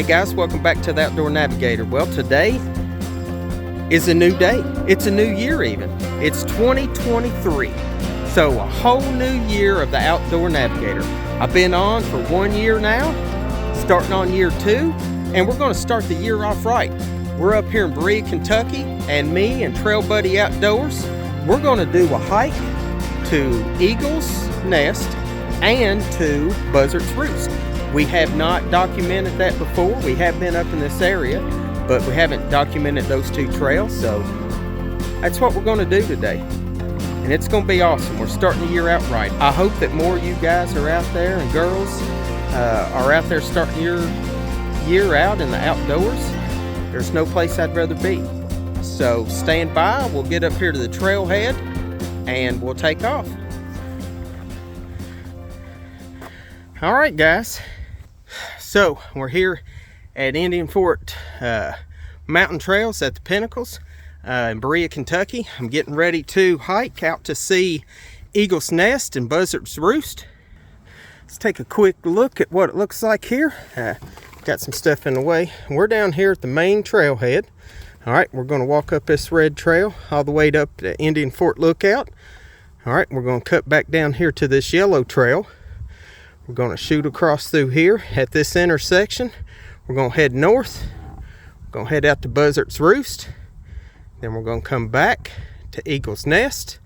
guys, welcome back to the Outdoor Navigator. Well, today is a new day. It's a new year even. It's 2023. So a whole new year of the Outdoor Navigator. I've been on for 1 year now, starting on year 2, and we're going to start the year off right. We're up here in Berea, Kentucky, and me and Trail Buddy Outdoors, we're going to do a hike to Eagle's Nest and to Buzzard's Roost. We have not documented that before. We have been up in this area, but we haven't documented those two trails, so that's what we're going to do today. And it's going to be awesome. We're starting the year out right. I hope that more of you guys are out there and girls are out there starting your year out in the outdoors. There's no place I'd rather be. So stand by. We'll get up here to the trailhead and we'll take off. All right, guys. So we're here at Indian Fort Mountain Trails at the Pinnacles in Berea, Kentucky. I'm getting ready to hike out to see Eagle's Nest and Buzzard's Roost. Let's take a quick look at what it looks like here. Got some stuff in the way. We're down here at the main trailhead. All right, we're going to walk up this red trail all the way up to Indian Fort Lookout. All right, we're going to cut back down here to this yellow trail. We're going to shoot across through here at this intersection. We're going to head north. We're going to head out to Buzzard's Roost. Then we're going to come back to Eagle's Nest.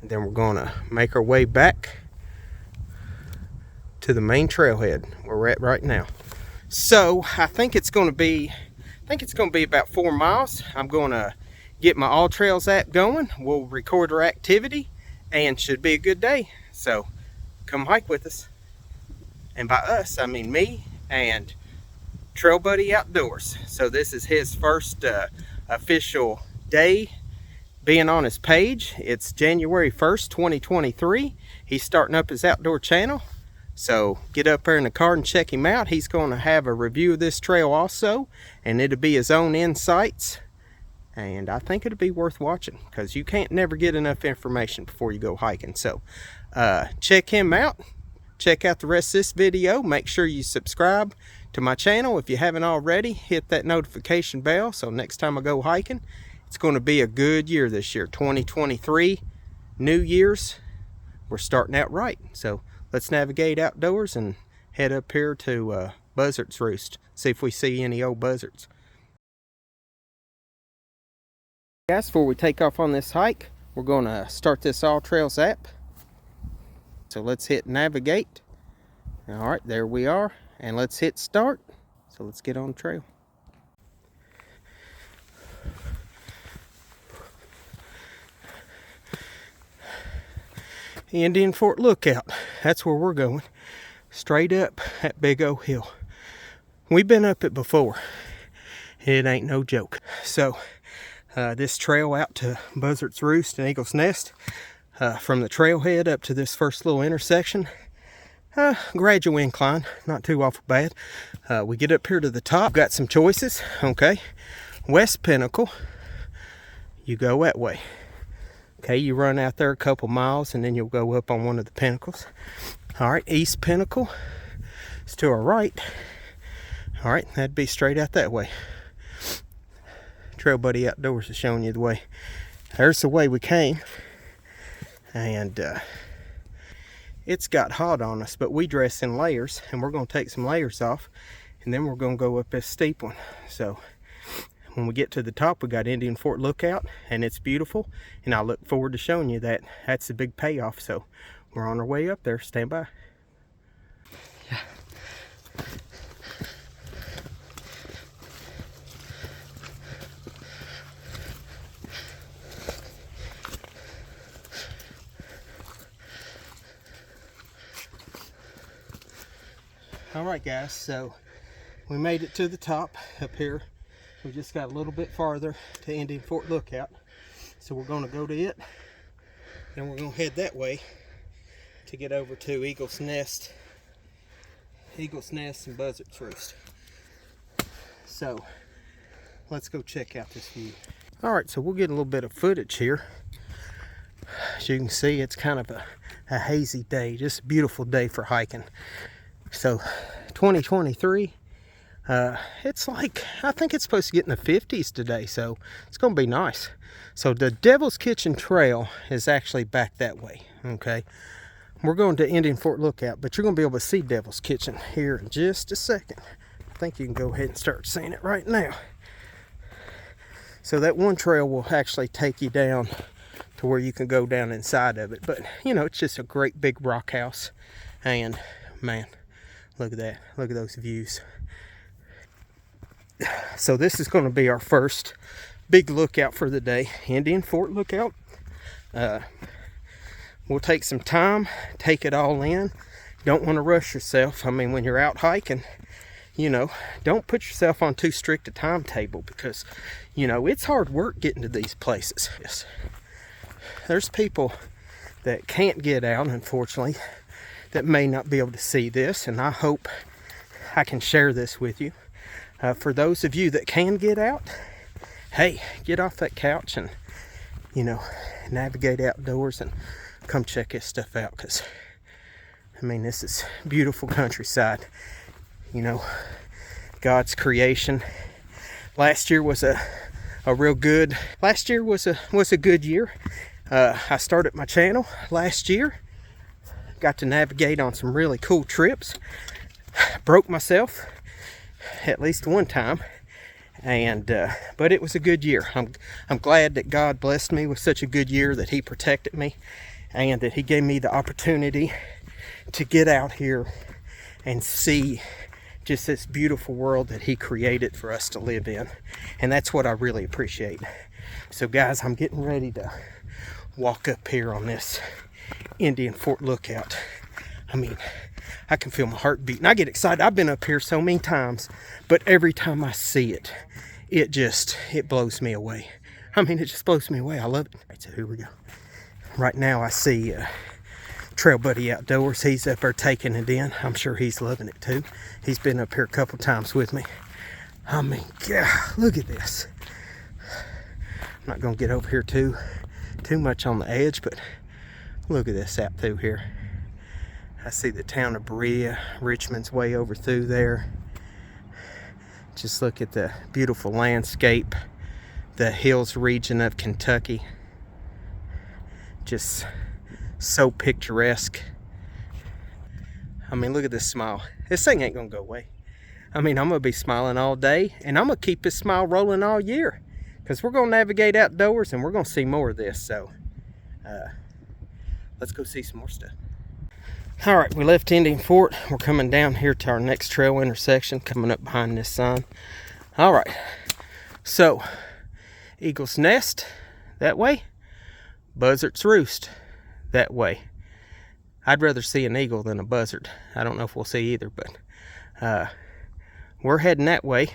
And then we're going to make our way back to the main trailhead where we're at right now. So I think it's going to be about 4 miles. I'm going to get my All Trails app going. We'll record our activity and should be a good day. So come hike with us. And by us, I mean me and Trail Buddy Outdoors. So this is his first official day being on his page. It's January 1st, 2023. He's starting up his outdoor channel. So get up there in the car and check him out. He's going to have a review of this trail also. And it'll be his own insights. And I think it'll be worth watching because you can't never get enough information before you go hiking. So check him out. Check out the rest of this video. Make sure you subscribe to my channel if you haven't already. Hit that notification bell so next time I go hiking, it's going to be a good year this year. 2023, New Year's, we're starting out right. So let's navigate outdoors and head up here to Buzzard's Roost. See if we see any old buzzards. Guys, before we take off on this hike, we're going to start this All Trails app. So let's hit navigate. All right, there we are. And let's hit start. So let's get on the trail. Indian Fort Lookout. That's where we're going. Straight up that big old hill. We've been up it before. It ain't no joke. So this trail out to Buzzard's Roost and Eagle's Nest. From the trailhead up to this first little intersection, gradual incline, not too awful bad. We get up here to the top, got some choices. Okay, West Pinnacle, you go that way. Okay, you run out there a couple miles and then you'll go up on one of the pinnacles. All right, East Pinnacle is to our right. All right, that'd be straight out that way. Trail Buddy Outdoors is showing you the way. There's the way we came. And it's got hot on us, but we dress in layers, and we're going to take some layers off, and then we're going to go up this steep one. So when we get to the top, we got Indian Fort Lookout, and it's beautiful, and I look forward to showing you that. That's the big payoff. So we're on our way up there. Stand by. Yeah. All right, guys, so we made it to the top up here. We just got a little bit farther to Indian Fort Lookout. So we're going to go to it. Then we're going to head that way to get over to Eagle's Nest and Buzzard's Roost. So let's go check out this view. All right, so we'll get a little bit of footage here. As you can see, it's kind of a hazy day, just a beautiful day for hiking. So 2023, It's like, I think it's supposed to get in the 50s today, so it's going to be nice. So the Devil's Kitchen Trail is actually back that way, okay? We're going to Indian Fort Lookout, but you're going to be able to see Devil's Kitchen here in just a second. I think you can go ahead and start seeing it right now. So that one trail will actually take you down to where you can go down inside of it. But, you know, it's just a great big rock house. And, man, look at that. Look at those views. So this is going to be our first big lookout for the day. Indian Fort Lookout. We'll take some time, take it all in. Don't want to rush yourself. I mean, when you're out hiking, you know, don't put yourself on too strict a timetable because, you know, it's hard work getting to these places. Yes. There's people that can't get out, unfortunately, that may not be able to see this, and I hope I can share this with you. For those of you that can get out, hey, get off that couch and, you know, navigate outdoors and come check this stuff out, because, I mean, this is beautiful countryside. You know, God's creation. Last year was a real good. Last year was a good year. I started my channel last year. Got to navigate on some really cool trips. Broke myself at least one time, and but it was a good year. I'm glad that God blessed me with such a good year, that He protected me, and that He gave me the opportunity to get out here and see just this beautiful world that He created for us to live in. And that's what I really appreciate. So guys, I'm getting ready to walk up here on this Indian Fort Lookout. I mean, I can feel my heart beating. I get excited. I've been up here so many times, but every time I see it, it blows me away. I mean, it just blows me away. I love it. All right, so here we go. Right now I see Trail Buddy Outdoors. He's up there taking it in. I'm sure he's loving it too. He's been up here a couple times with me. I mean, God, look at this. I'm not gonna get over here too much on the edge, but look at this out through here. I see the town of Berea. Richmond's way over through there. Just look at the beautiful landscape. The hills region of Kentucky. Just so picturesque. I mean, look at this smile. This thing ain't gonna go away. I mean, I'm gonna be smiling all day, and I'm gonna keep this smile rolling all year, because we're gonna navigate outdoors and we're gonna see more of this. So let's go see some more stuff. All right, we left Indian Fort. We're coming down here to our next trail intersection, coming up behind this sign. All right, so Eagle's Nest that way, Buzzard's Roost that way. I'd rather see an eagle than a buzzard. I don't know if we'll see either, but we're heading that way.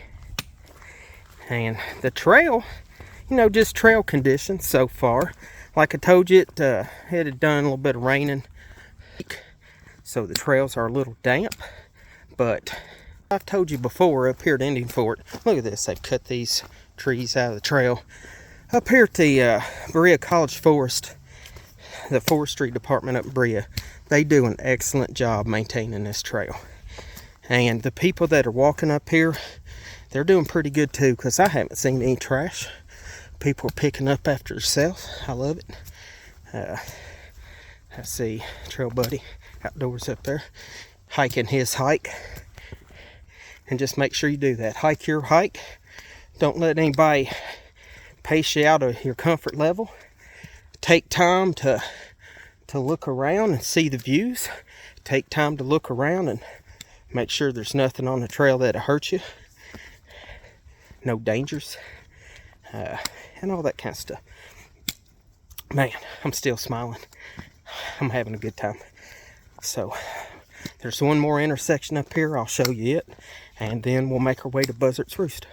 And the trail, you know, just trail conditions so far. Like I told you, it had done a little bit of raining, so the trails are a little damp. But I've told you before, up here at Indian Fort, look at this, they've cut these trees out of the trail. Up here at the Berea College Forest, the forestry department up in Berea, they do an excellent job maintaining this trail. And the people that are walking up here, they're doing pretty good too, because I haven't seen any trash. People are picking up after themselves. I love it. I see Trail Buddy Outdoors up there hiking his hike. And just make sure you do that. Hike your hike. Don't let anybody pace you out of your comfort level. Take time to look around and see the views. Take time to look around and make sure there's nothing on the trail that'll hurt you. No dangers. And all that kind of stuff. Man, I'm still smiling. I'm having a good time. So, there's one more intersection up here. I'll show you it. And then we'll make our way to Buzzard's Roost.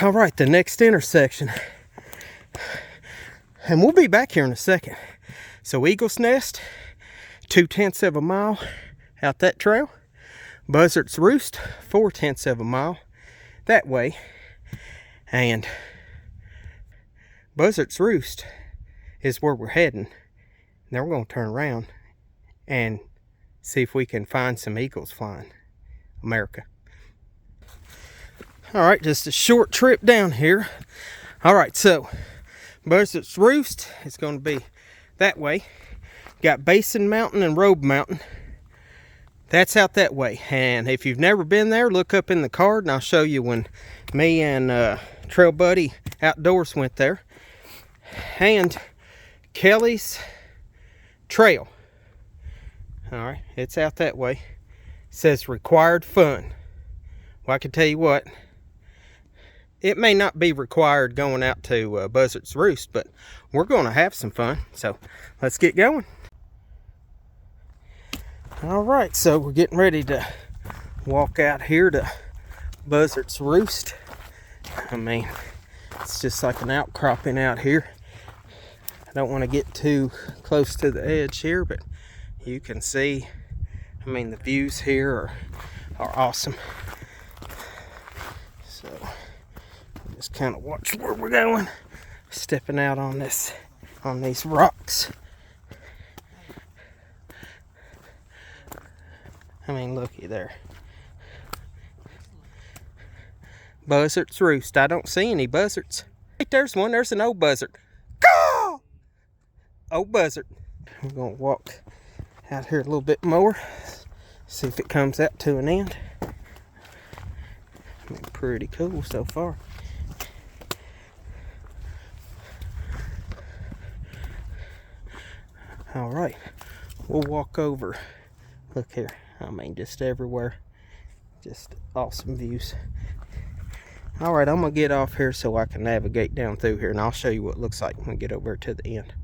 Alright, the next intersection. And we'll be back here in a second. So, Eagle's Nest, 0.2 of a mile out that trail. Buzzard's Roost, 0.4 of a mile that way. And Buzzard's Roost is where we're heading. Now we're going to turn around and see if we can find some eagles flying. America. All right, just a short trip down here. All right, so Buzzard's Roost is going to be that way. Got Basin Mountain and Robe Mountain. That's out that way. And if you've never been there, look up in the card and I'll show you when me and Trail Buddy Outdoors went there. And Kelly's Trail. All right, it's out that way. It says required fun. Well, I can tell you what, it may not be required going out to Buzzard's Roost, but we're going to have some fun. So let's get going. All right, so we're getting ready to walk out here to Buzzard's Roost. I mean, it's just like an outcropping out here. I don't want to get too close to the edge here, but you can see, I mean, the views here are awesome. So just kind of watch where we're going, stepping out on these rocks. I mean, looky there. Buzzard's Roost. I don't see any buzzards. Right, there's one. There's an old buzzard. Go! Old buzzard. We're going to walk out here a little bit more. See if it comes out to an end. I mean, pretty cool so far. All right. We'll walk over. Look here. I mean, just everywhere. Just awesome views. All right, I'm going to get off here so I can navigate down through here, and I'll show you what it looks like when we get over to the end.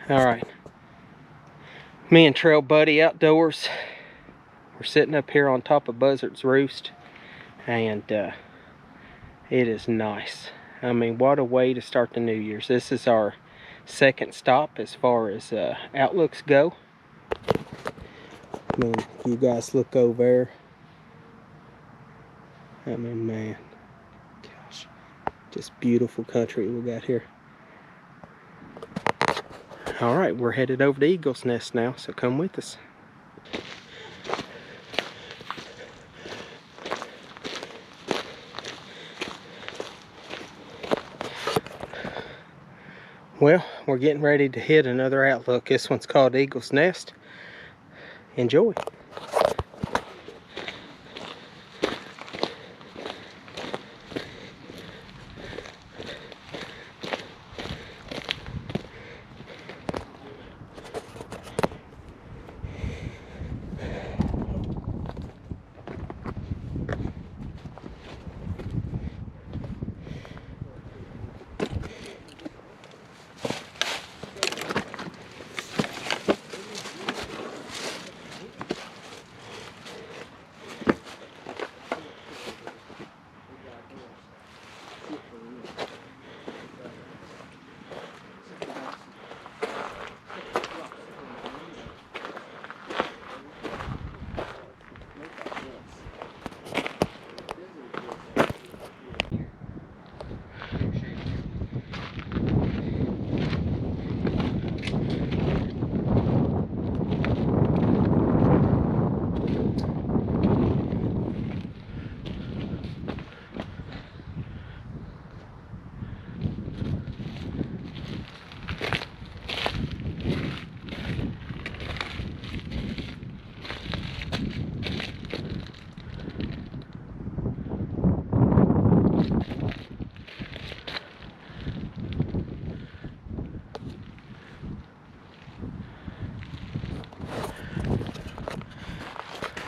All right, me and Trail Buddy Outdoors, we're sitting up here on top of Buzzard's Roost, and it is nice. I mean, what a way to start the New Year's. This is our second stop as far as outlooks go. I mean, you guys look over there. I mean, man, gosh, just beautiful country we got here. All right, we're headed over to Eagle's Nest now, so come with us. Well, we're getting ready to hit another outlook. This one's called Eagle's Nest. Enjoy.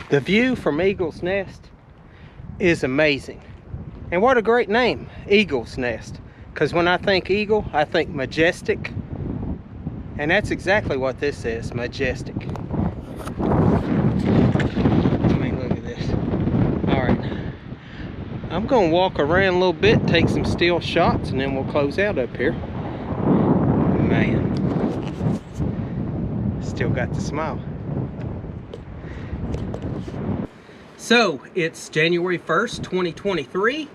The view from Eagle's Nest is amazing. And what a great name, Eagle's Nest. Because when I think eagle, I think majestic. And that's exactly what this is, majestic. I mean, look at this. All right. I'm going to walk around a little bit, take some still shots, and then we'll close out up here. Man. Still got the smile. So, it's January 1st, 2023.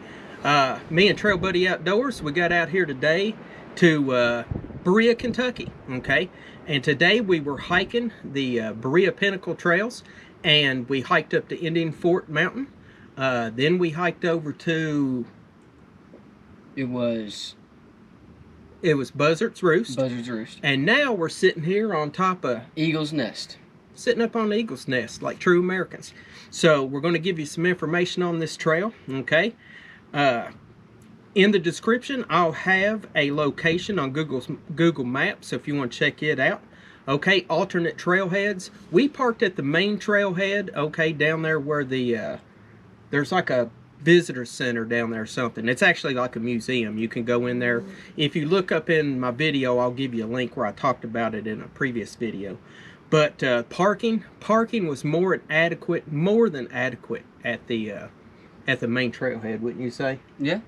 Me and Trail Buddy Outdoors, we got out here today to Berea, Kentucky, okay? And today we were hiking the Berea Pinnacle Trails, and we hiked up to Indian Fort Mountain. Then we hiked over to... It was Buzzard's Roost. Buzzard's Roost. And now we're sitting here on top of... Eagle's Nest. Sitting up on the Eagle's Nest, like true Americans. So, we're going to give you some information on this trail, okay? In the description, I'll have a location on Google Maps, so if you want to check it out. Okay, alternate trailheads. We parked at the main trailhead, okay, down there where the, there's like a visitor center down there or something. It's actually like a museum. You can go in there. If you look up in my video, I'll give you a link where I talked about it in a previous video. But parking was more than adequate at the main trailhead, wouldn't you say? Yeah.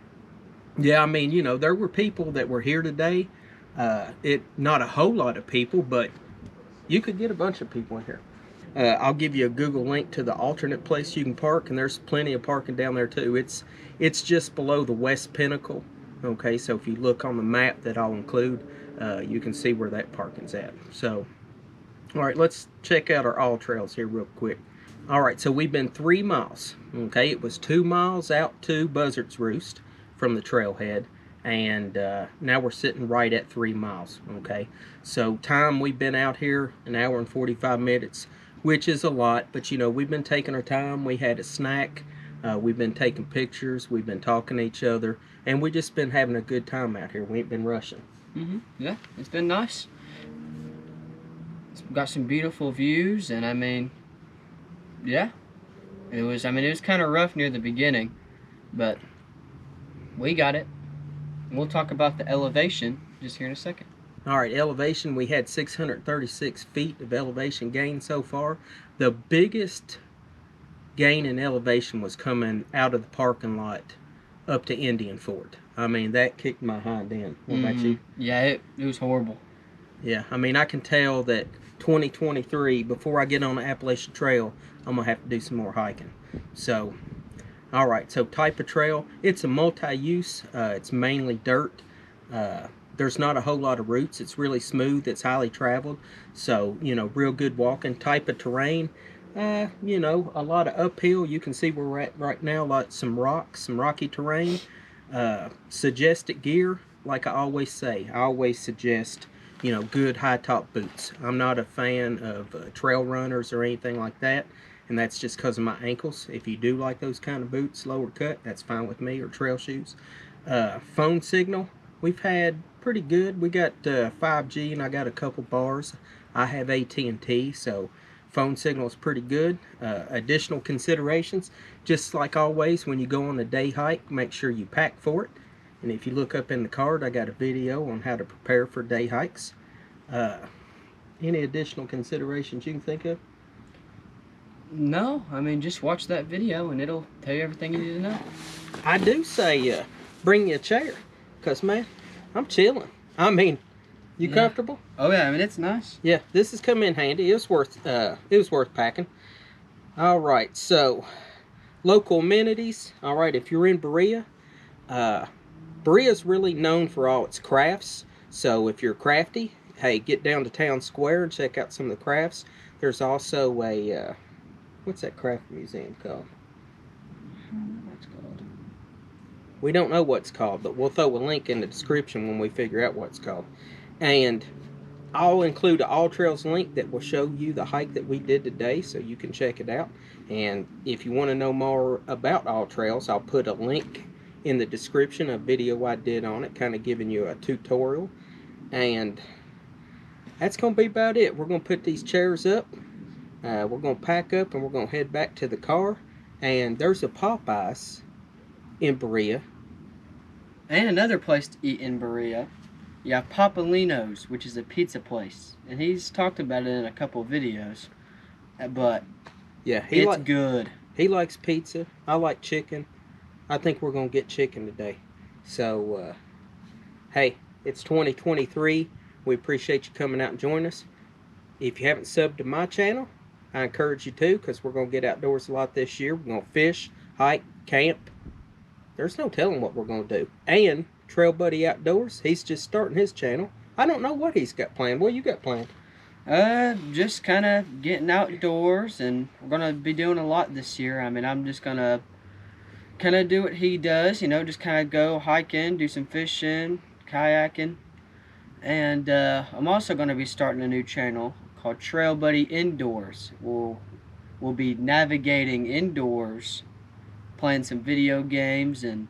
Yeah, I mean, you know, there were people that were here today. Not a whole lot of people, but you could get a bunch of people in here. I'll give you a Google link to the alternate place you can park, and there's plenty of parking down there too. It's just below the West Pinnacle. Okay, so if you look on the map that I'll include, you can see where that parking's at. So, all right, let's check out our all trails here real quick. All right, so we've been 3 miles. Okay, it was 2 miles out to Buzzard's Roost from the trailhead, and now we're sitting right at 3 miles. Okay, so time we've been out here 1 hour and 45 minutes, which is a lot, but you know, we've been taking our time. We had a snack, we've been taking pictures, we've been talking to each other, and we just been having a good time out here. We ain't been rushing. Yeah, it's been nice. It's got some beautiful views, and I mean, yeah, it was kind of rough near the beginning, but we got it. We'll talk about the elevation just here in a second. All right, elevation, we had 636 feet of elevation gain so far. The biggest gain in elevation was coming out of the parking lot up to Indian Fort. I mean, that kicked my hind end. What about you? Yeah, it was horrible. Yeah, I mean, I can tell that 2023, before I get on the Appalachian Trail, I'm going to have to do some more hiking. So, all right, so type of trail, it's a multi-use. It's mainly dirt. There's not a whole lot of roots. It's really smooth. It's highly traveled. So, you know, real good walking. Type of terrain, you know, a lot of uphill. You can see where we're at right now. Some rocks, some rocky terrain. Suggested gear, like I always say, I always suggest, you know, good high top boots. I'm not a fan of trail runners or anything like that, and that's just because of my ankles. If you do like those kind of boots, lower cut, that's fine with me, or trail shoes. Phone signal, we've had pretty good. We got 5G, and I got a couple bars. I have AT&T, so phone signal is pretty good. Additional considerations, just like always, when you go on a day hike, make sure you pack for it. And if you look up in the card, I got a video on how to prepare for day hikes. Any additional considerations you can think of? No, I mean, just watch that video and it'll tell you everything you need to know. I do say bring you a chair, because, man, I'm chilling. I mean, you comfortable? Oh, yeah, I mean, it's nice. Yeah, this has come in handy. It was worth packing. All right, so local amenities. All right, if you're in Berea, Berea's really known for all its crafts. So if you're crafty, hey, get down to Town Square and check out some of the crafts. There's also a what's that craft museum called? What's called? We don't know what's called, but we'll throw a link in the description when we figure out what it's called. And I'll include an All Trails link that will show you the hike that we did today, so you can check it out. And if you want to know more about All Trails, I'll put a link in the description, a video I did on it, kind of giving you a tutorial. And that's going to be about it. We're going to put these chairs up, We're going to pack up and we're going to head back to the car. And there's a Popeyes in Berea. And another place to eat in Berea. You have Papalino's, which is a pizza place. And he's talked about it in a couple of videos. But Yeah, it's good. He likes pizza. I like chicken. I think we're going to get chicken today. So, hey, it's 2023. We appreciate you coming out and joining us. If you haven't subbed to my channel, I encourage you to, because we're going to get outdoors a lot this year. We're going to fish, hike, camp. There's no telling what we're going to do. And Trail Buddy Outdoors, he's just starting his channel. I don't know what he's got planned. What you got planned? Just kind of getting outdoors, and we're going to be doing a lot this year. I mean, I'm just going to kind of do what he does, you know, just kind of go hiking, do some fishing, kayaking. And I'm also going to be starting a new channel called Trail Buddy Indoors. We'll be navigating indoors, playing some video games and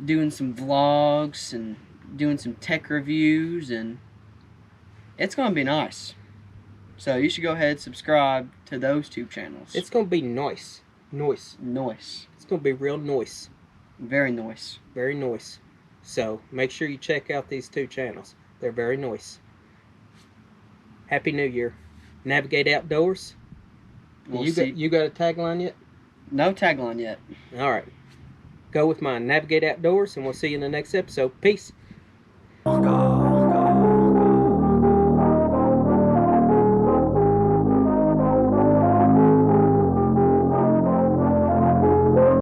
doing some vlogs and doing some tech reviews, and it's going to be nice. So you should go ahead and subscribe to those two channels. It's going to be nice. Noise. It's going to be real nice. Very nice. Very nice. So make sure you check out these two channels. They're very nice. Happy New Year. Navigate outdoors. You got a tagline yet? No tagline yet. All right. Go with mine. Navigate outdoors, and we'll see you in the next episode. Peace.